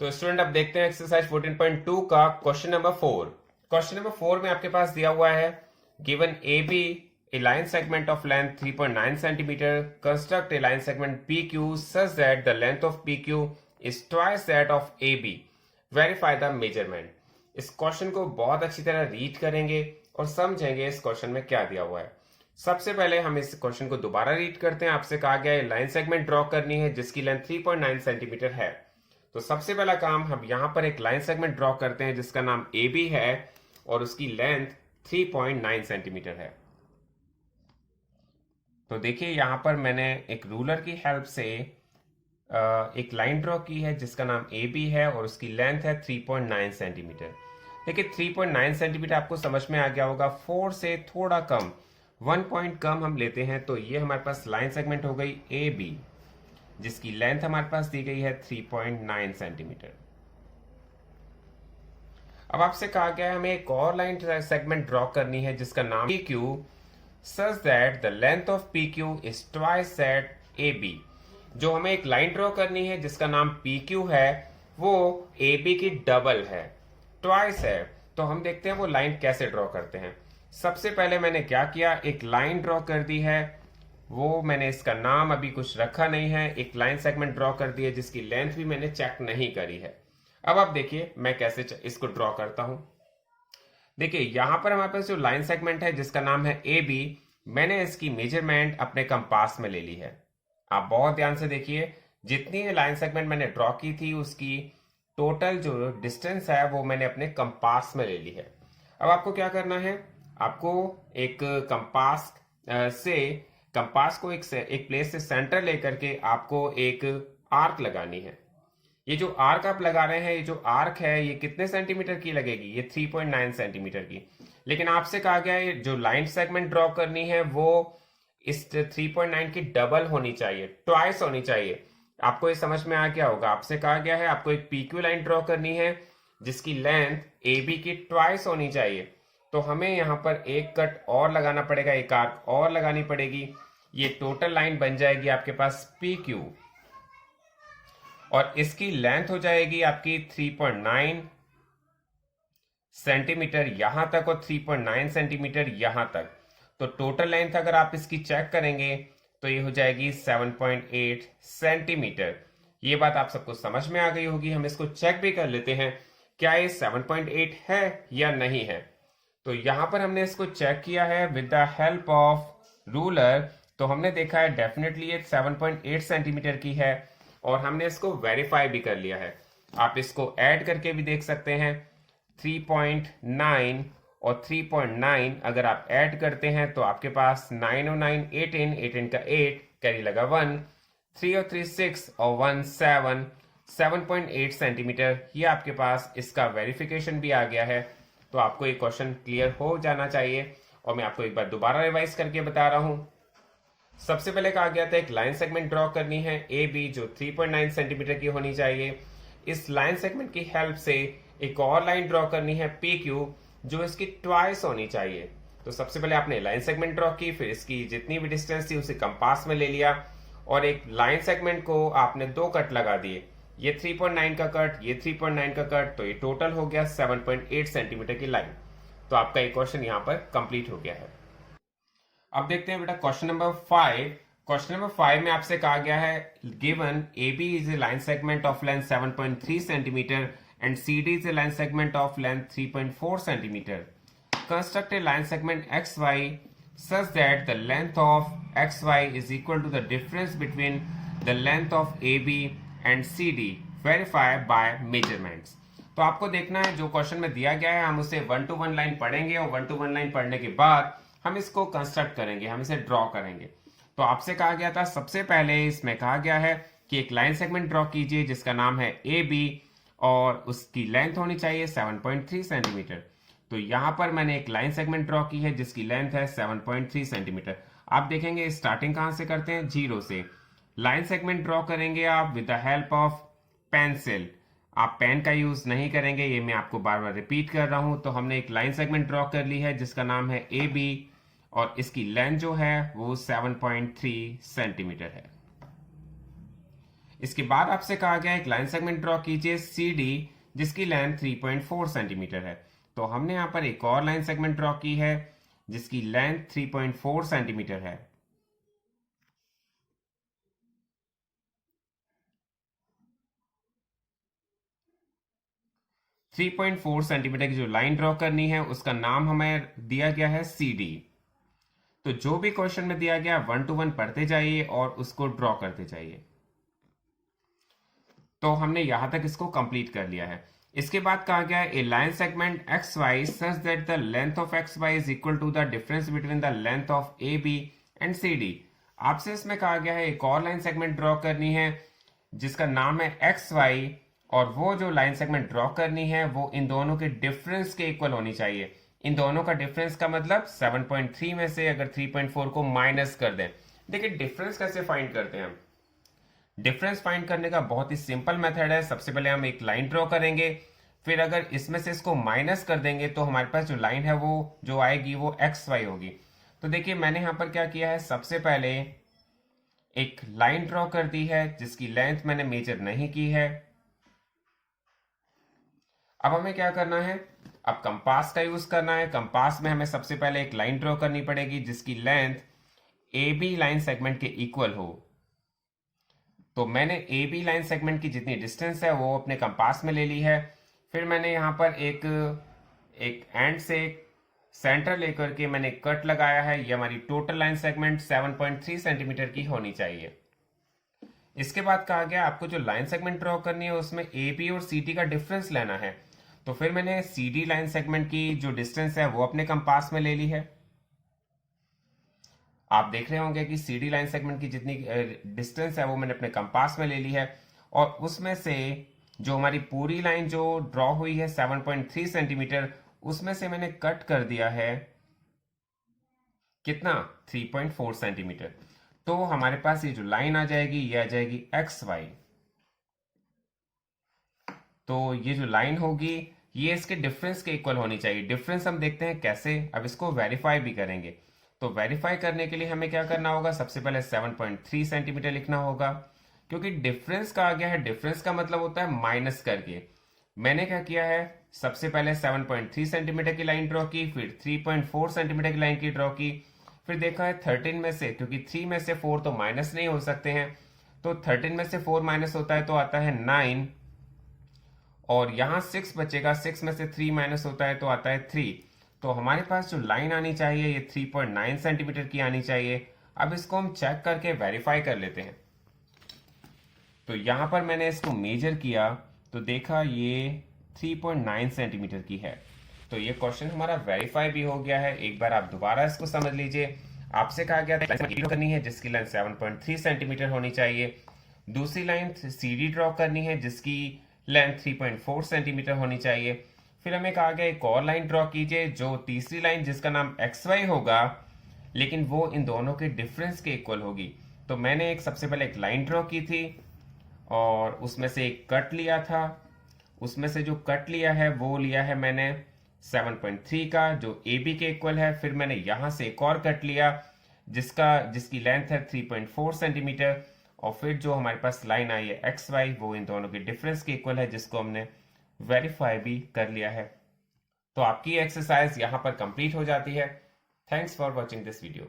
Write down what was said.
तो स्टूडेंट अब देखते हैं एक्सरसाइज 14.2 का क्वेश्चन नंबर 4। क्वेश्चन नंबर 4 में आपके पास दिया हुआ है given A B a line segment of length 3.9 centimetre, construct a line segment P Q such that the length of P Q is twice that of A B, verify the measurement. इस question को बहुत अच्छी तरह read करेंगे और समझेंगे इस question में क्या दिया हुआ है। सबसे पहले हम इस क्वेश्चन को दोबारा रीड करते हैं। आपसे कहा गया है लाइन सेगमेंट ड्रॉ करनी है जिसकी लेंथ 3.9 सेंटीमीटर है। तो सबसे पहला काम हम यहां पर एक लाइन सेगमेंट ड्रॉ करते हैं जिसका नाम ए बी है और उसकी लेंथ 3.9 सेंटीमीटर है। तो देखिए यहां पर मैंने एक रूलर की हेल्प से एक लाइन ड्रॉ की है जिसका नाम ए बी है और उसकी लेंथ है 3.9 सेंटीमीटर। देखिए 3.9 सेंटीमीटर आपको समझ में आ गया होगा। 4 से थोड़ा कम 1 पॉइंट कम हम लेते हैं तो ये हमारे पास लाइन सेगमेंट हो गई ए बी जिसकी लेंथ हमारे पास दी गई है 3.9 सेंटीमीटर। अब आपसे कहा गया है हमें एक और लाइन सेगमेंट ड्रॉ करनी है जिसका नाम P Q such that the length of P Q is twice that A B. जो हमें एक लाइन ड्रॉ करनी है जिसका नाम पी क्यू है वो ए बी की डबल है, ट्वाइस है। तो हम देखते हैं वो लाइन कैसे ड्रॉ करते हैं। सबसे पहले मैंने क्या किया, एक लाइन ड्रॉ कर दी है। वो मैंने इसका नाम अभी कुछ रखा नहीं है, एक लाइन सेगमेंट ड्रॉ कर दी है जिसकी लेंथ भी मैंने चेक नहीं करी है। अब आप देखिए मैं कैसे इसको ड्रॉ करता हूं। देखिए यहां पर हमारे पास जो लाइन सेगमेंट है जिसका नाम है ए बी, मैंने इसकी मेजरमेंट अपने कंपास में ले ली है। आप बहुत ध्यान से देखिए, जितनी लाइन सेगमेंट मैंने ड्रॉ की थी उसकी टोटल जो डिस्टेंस है वो मैंने अपने कंपास में ले ली है। अब आपको क्या करना है, आपको एक कंपास को एक प्लेस से सेंटर लेकर के आपको एक आर्क लगानी है। ये जो आर्क आप लगा रहे हैं, ये जो आर्क है ये कितने सेंटीमीटर की लगेगी, ये 3.9 सेंटीमीटर की। लेकिन आपसे कहा गया है जो लाइन सेगमेंट ड्रॉ करनी है वो इस 3.9 की डबल होनी चाहिए, ट्वाइस होनी चाहिए। आपको ये समझ में आ गया होगा। आपसे कहा गया है आपको एक पीक्यू लाइन ड्रॉ करनी है जिसकी लेंथ ए बी की ट्वाइस होनी चाहिए। तो हमें यहाँ पर एक कट और लगाना पड़ेगा, एक आर्क और लगानी पड़ेगी। ये टोटल लाइन बन जाएगी आपके पास पी क्यू और इसकी लेंथ हो जाएगी आपकी 3.9 सेंटीमीटर यहां तक और 3.9 सेंटीमीटर यहां तक। तो टोटल लेंथ अगर आप इसकी चेक करेंगे तो ये हो जाएगी 7.8 सेंटीमीटर। ये बात आप सबको समझ में आ गई होगी। हम इसको चेक भी कर लेते हैं क्या ये 7.8 है या नहीं है। तो यहां पर हमने इसको चेक किया है with the help of ruler. तो हमने देखा है डेफिनेटली ये 7.8 सेंटीमीटर की है और हमने इसको वेरीफाई भी कर लिया है। आप इसको ऐड करके भी देख सकते हैं। 3.9 और 3.9 अगर आप ऐड करते हैं तो आपके पास 9 और 9 18, 18 का 8 कैरी लगा 1, 3 और 3 6 और 1 7, 7.8 सेंटीमीटर। ये आपके पास इसका वेरिफिकेशन भी आ गया है। तो आपको ये क्वेश्चन क्लियर हो जाना चाहिए और मैं आपको एक बार दोबारा रिवाइज करके बता रहा हूं। सबसे पहले कहा गया था एक लाइन सेगमेंट ड्रॉ करनी है ए बी जो 3.9 सेंटीमीटर की होनी चाहिए। इस लाइन सेगमेंट की हेल्प से एक और लाइन ड्रॉ करनी है पी क्यू जो इसकी ट्वाइस होनी चाहिए। तो सबसे पहले आपने लाइन सेगमेंट ड्रॉ की, फिर इसकी जितनी भी डिस्टेंस थी उसे कंपास में ले लिया और एक लाइन सेगमेंट को आपने 2 कट लगा दिए, ये 3.9 का कट, ये 3.9 का कट। तो ये टोटल हो गया 7.8 सेंटीमीटर की लाइन। तो आपका ये क्वेश्चन यहाँ पर कंप्लीट हो गया है। अब देखते हैं बेटा क्वेश्चन नंबर 5। क्वेश्चन नंबर 5 में आपसे कहा गया है given A B is a line segment of length 7.3 centimetre and CD is a line segment of length 3.4 centimeter. Construct a line segment XY such that the length of XY is equal to the difference between the length of AB and CD. Verify by measurements. तो आपको देखना है जो question में दिया गया है हम उसे 1 to 1 लाइन पढ़ेंगे और 1 to 1 लाइन पढ़ने के बाद हम इसको कंस्ट्रक्ट करेंगे, हम इसे ड्रॉ करेंगे। तो आपसे कहा गया था सबसे पहले इसमें कहा गया है कि एक लाइन सेगमेंट ड्रॉ कीजिए जिसका नाम है ए बी और उसकी लेंथ होनी चाहिए 7.3 सेंटीमीटर। तो यहां पर मैंने एक लाइन सेगमेंट ड्रॉ की है जिसकी लेंथ है 7.3 सेंटीमीटर। आप देखेंगे स्टार्टिंग कहां से करते हैं, 0 से। लाइन सेगमेंट ड्रॉ करेंगे आप with the help of pencil. आप पेन का यूज नहीं करेंगे, ये मैं आपको बार बार रिपीट कर रहा हूं। तो हमने एक लाइन सेगमेंट ड्रॉ कर ली है जिसका नाम है ए बी और इसकी लेंथ जो है वो 7.3 सेंटीमीटर है। इसके बाद आपसे कहा गया एक लाइन सेगमेंट ड्रॉ कीजिए CD, जिसकी लेंथ 3.4 सेंटीमीटर है। तो हमने यहाँ पर एक और लाइन सेगमेंट ड्रॉ की है जिसकी लेंथ 3.4 सेंटीमीटर है। थ्री 3.4 सेंटीमीटर की जो लाइन ड्रॉ करनी है उसका नाम हमें दिया गया है CD। तो जो भी क्वेश्चन में दिया गया 1 to 1 पढ़ते जाइए और उसको ड्रॉ करते जाइए। तो हमने यहां तक इसको कंप्लीट कर लिया है। इसके बाद कहा गया है a line segment X Y such that the length of X Y is equal to the difference between the length of A B and C D. आपसे इसमें कहा गया है एक और लाइन सेगमेंट ड्रॉ करनी है जिसका नाम है एक्स वाई, और वो जो लाइन सेगमेंट ड्रॉ करनी है वो इन दोनों के डिफरेंस के इक्वल होनी चाहिए। इन दोनों का डिफरेंस का मतलब 7.3 में से अगर 3.4 को माइनस कर दें। देखिए डिफरेंस कैसे फाइंड करते हैं हम। डिफरेंस फाइंड करने का बहुत ही सिंपल मेथड है। सबसे पहले हम एक लाइन ड्रॉ करेंगे, फिर अगर इसमें से इसको माइनस कर देंगे तो हमारे पास जो लाइन है वो जो आएगी वो एक्स वाई होगी। तो देखिए मैंने यहां पर क्या किया है, सबसे पहले एक लाइन ड्रॉ कर दी है जिसकी लेंथ मैंने मेजर नहीं की है। अब हमें क्या करना है, अब कंपास का यूज करना है। कंपास में हमें सबसे पहले एक लाइन ड्रॉ करनी पड़ेगी जिसकी length A B line segment के इक्वल हो। तो मैंने ए बी लाइन सेगमेंट की जितनी डिस्टेंस है वो अपने कंपास में ले ली है। फिर मैंने यहाँ पर एक एंड से सेंटर लेकर के मैंने कट लगाया है। ये हमारी टोटल लाइन सेगमेंट 7.3 सेंटीमीटर की होनी चाहिए। इसके बाद कहा गया आपको जो लाइन सेगमेंट ड्रॉ करनी है उसमें ए बी और सी डी का डिफरेंस लेना है। तो फिर मैंने सी डी लाइन सेगमेंट की जो डिस्टेंस है वो अपने कंपास में ले ली है। आप देख रहे होंगे कि CD लाइन सेगमेंट की जितनी डिस्टेंस है वो मैंने अपने कंपास में ले ली है, और उसमें से जो हमारी पूरी लाइन जो ड्रॉ हुई है 7.3 सेंटीमीटर, उसमें से मैंने कट कर दिया है कितना 3.4 सेंटीमीटर। तो हमारे पास ये जो लाइन आ जाएगी ये आ जाएगी एक्स वाई। तो ये जो लाइन होगी ये इसके डिफरेंस के इक्वल होनी चाहिए। डिफरेंस हम देखते हैं कैसे, अब इसको वेरीफाई भी करेंगे। तो वेरीफाई करने के लिए हमें क्या करना होगा, सबसे पहले 7.3 सेंटीमीटर लिखना होगा, क्योंकि डिफरेंस का आ गया है। डिफरेंस का मतलब होता है माइनस करके। मैंने क्या किया है, सबसे पहले 7.3 सेंटीमीटर की लाइन ड्रॉ की, फिर 3.4 सेंटीमीटर की लाइन की ड्रॉ की, फिर देखा है 13 में से, क्योंकि 3 में से 4 तो माइनस नहीं हो सकते हैं, तो 13 में से 4 माइनस होता है तो आता है 9, और यहां 6 बचेगा, 6 में से 3 माइनस होता है तो आता है 3। तो हमारे पास जो लाइन आनी चाहिए ये 3.9 सेंटीमीटर की आनी चाहिए। अब इसको हम चेक करके वेरीफाई कर लेते हैं। तो यहां पर मैंने इसको मेजर किया तो देखा ये 3.9 सेंटीमीटर की है। तो ये क्वेश्चन हमारा वेरीफाई भी हो गया है। एक बार आप दोबारा इसको समझ लीजिए। आपसे कहा गया था ड्रॉ करनी है जिसकी लेंथ 7.3 सेंटीमीटर होनी चाहिए। दूसरी लाइन CD ड्रॉ करनी है जिसकी लेंथ 3.4 सेंटीमीटर होनी चाहिए। फिर हमें कहा गया एक और लाइन ड्रॉ कीजिए जो तीसरी लाइन जिसका नाम एक्स वाई होगा, लेकिन वो इन दोनों के डिफरेंस के इक्वल होगी। तो मैंने एक सबसे पहले एक लाइन ड्रॉ की थी और उसमें से एक कट लिया था। उसमें से जो कट लिया है वो लिया है मैंने 7.3 का जो ए बी के इक्वल है। फिर मैंने यहां से एक और कट लिया जिसकी लेंथ है 3.4 सेंटीमीटर, और फिर जो हमारे पास लाइन आई है एक्स वाई वो इन दोनों के डिफरेंस के इक्वल है, जिसको हमने वेरीफाई भी कर लिया है। तो आपकी एक्सरसाइज यहां पर कंप्लीट हो जाती है। Thanks for watching this video.